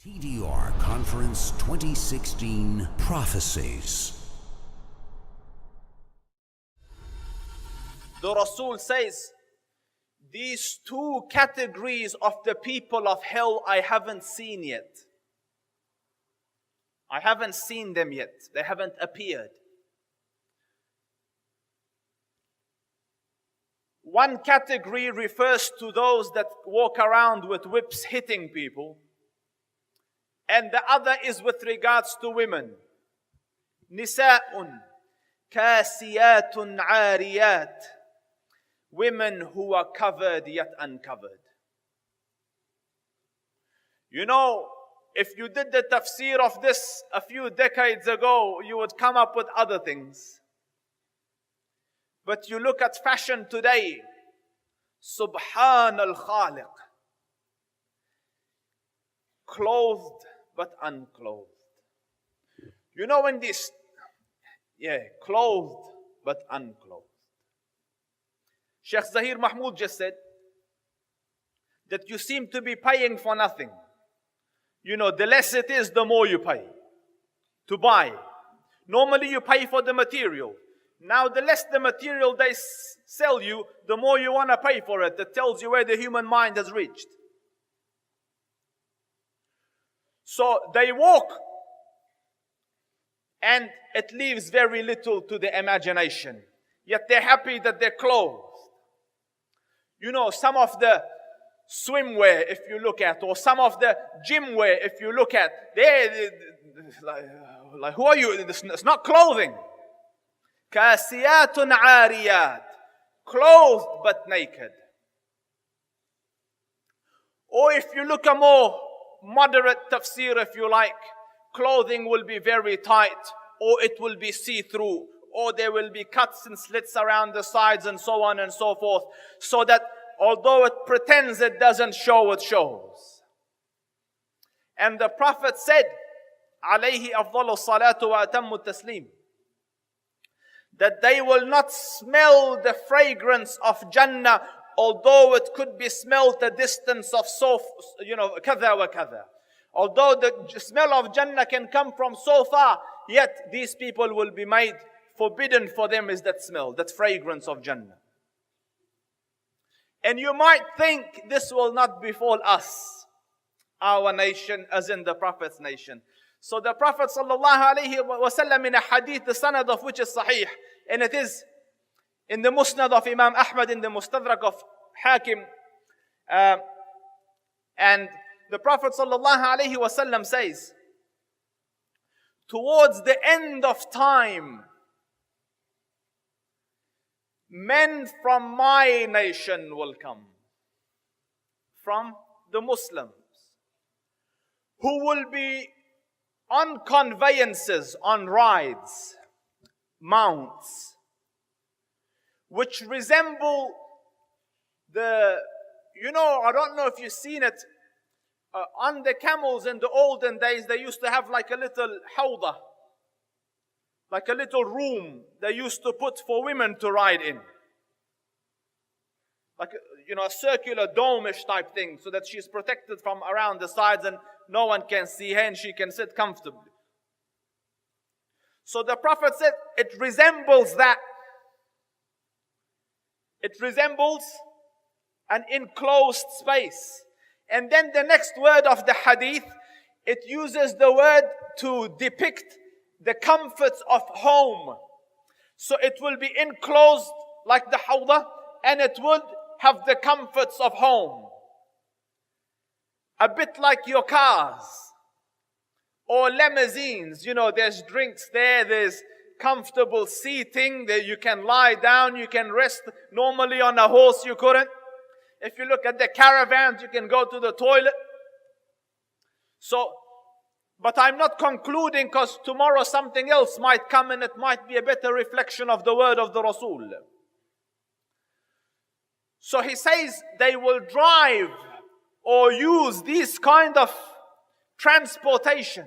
TDR Conference 2016 Prophecies. The Rasul says, these two categories of the people of hell I haven't seen yet. I haven't seen them yet. They haven't appeared. One category refers to those that walk around with whips hitting people. And the other is with regards to women. Nisa'un kasiyatun ariyat. Women who are covered yet uncovered. You know, if you did the tafsir of this a few decades ago, you would come up with other things. But you look at fashion today, Subhan al-Khaliq. Clothed but unclothed. You know when this, clothed but unclothed. Sheikh Zahir Mahmood just said that you seem to be paying for nothing. You know, the less it is, the more you pay to buy. Normally you pay for the material. Now the less the material they sell you, the more you want to pay for it. That tells you where the human mind has reached. So they walk and it leaves very little to the imagination. Yet they're happy that they're clothed. You know, some of the swimwear, if you look at, or some of the gym wear, if you look at, they're like, who are you? It's not clothing. Kasiyatun ariyat. Clothed but naked. Or if you look a more moderate tafsir, if you like, clothing will be very tight, or it will be see-through, or there will be cuts and slits around the sides and so on and so forth, so that although it pretends it doesn't show, it shows. And the Prophet said, alayhi afdalu salatu wa atammu taslim, that they will not smell the fragrance of Jannah, although it could be smelled a distance of kada wa kada. Although the smell of Jannah can come from so far, yet these people will be made forbidden for them is that smell, that fragrance of Jannah. And you might think this will not befall us, our nation, as in the Prophet's nation. So the Prophet ﷺ in a hadith, the sanad of which is sahih, and it is in the Musnad of Imam Ahmad, in the Mustadrak of Hakim, and the Prophet ﷺ says, towards the end of time, men from my nation will come, from the Muslims, who will be on conveyances, on rides, mounts, which resemble I don't know if you've seen it, on the camels in the olden days, they used to have like a little hawda, like a little room they used to put for women to ride in. Like, a circular dome-ish type thing, so that she's protected from around the sides and no one can see her and she can sit comfortably. So the Prophet said, it resembles that. It resembles an enclosed space. And then the next word of the hadith, it uses the word to depict the comforts of home. So it will be enclosed like the hawda, and it would have the comforts of home. A bit like your cars or limousines. There's drinks there, there's comfortable seating, there you can lie down, you can rest. Normally on a horse you couldn't. If you look at the caravans, you can go to the toilet. But I'm not concluding, because tomorrow something else might come and it might be a better reflection of the word of the Rasul. So he says they will drive or use these kind of transportation,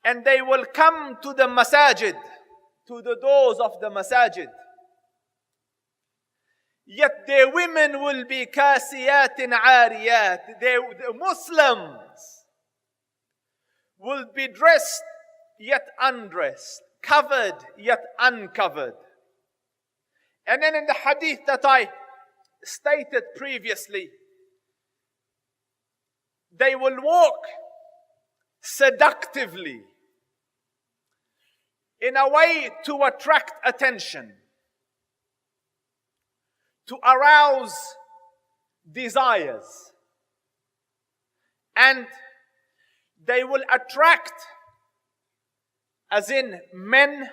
and they will come to the masajid, to the doors of the masajid. Yet their women will be kasiyatin ariyat. The Muslims will be dressed yet undressed, covered yet uncovered. And then in the hadith that I stated previously, they will walk seductively in a way to attract attention, to arouse desires, and they will attract as in men,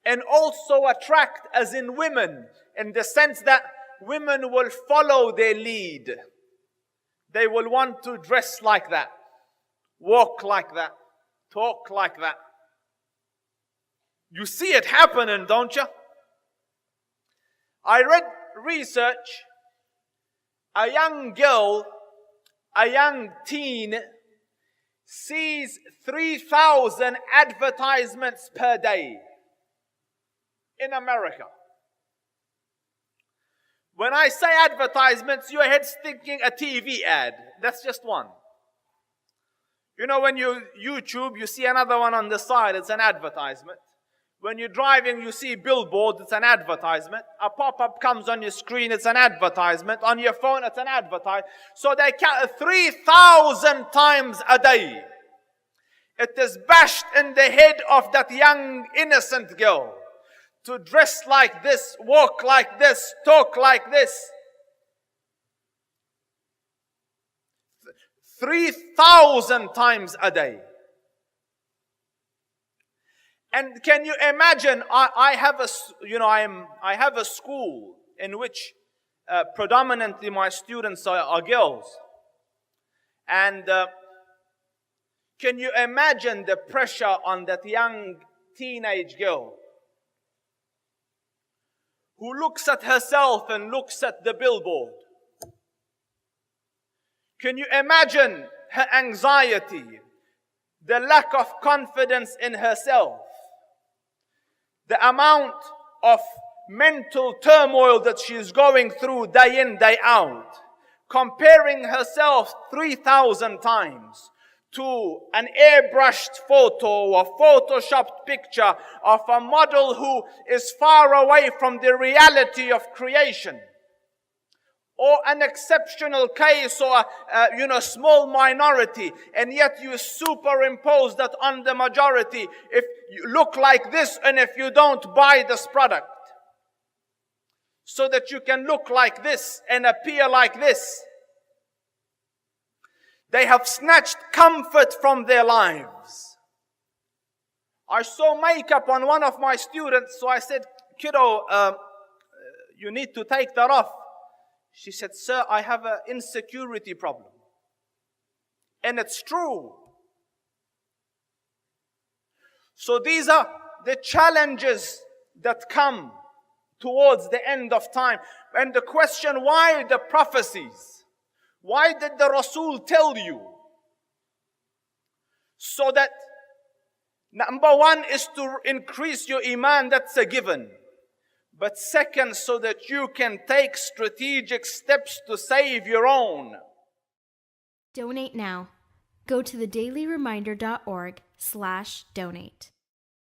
and also attract as in women, in the sense that women will follow their lead. They will want to dress like that, walk like that, talk like that. You see it happening, don't you? I read research. A young girl, a young teen, sees 3,000 advertisements per day in America. When I say advertisements, your head's thinking a TV ad. That's just one. You know, when you YouTube, you see another one on the side, it's an advertisement. When you're driving, you see billboards, it's an advertisement. A pop-up comes on your screen, it's an advertisement. On your phone, it's an advertisement. So they count 3,000 times a day. It is bashed in the head of that young, innocent girl to dress like this, walk like this, talk like this. 3,000 times a day. And can you imagine? I have a school in which predominantly my students are girls, and can you imagine the pressure on that young teenage girl who looks at herself and looks at the billboard? Can you imagine her anxiety, the lack of confidence in herself? The amount of mental turmoil that she's going through day in, day out, comparing herself 3,000 times to an airbrushed photo or photoshopped picture of a model who is far away from the reality of creation, or an exceptional case, or a small minority, and yet you superimpose that on the majority. If you look like this, and if you don't, buy this product, so that you can look like this and appear like this. They have snatched comfort from their lives. I saw makeup on one of my students, so I said, "Kiddo, you need to take that off." She said, "Sir, I have an insecurity problem." And it's true. So these are the challenges that come towards the end of time. And the question, why the prophecies? Why did the Rasul tell you? So that, number one is to increase your iman, that's a given. But second, so that you can take strategic steps to save your own. Donate now. Go to thedailyreminder.org/donate.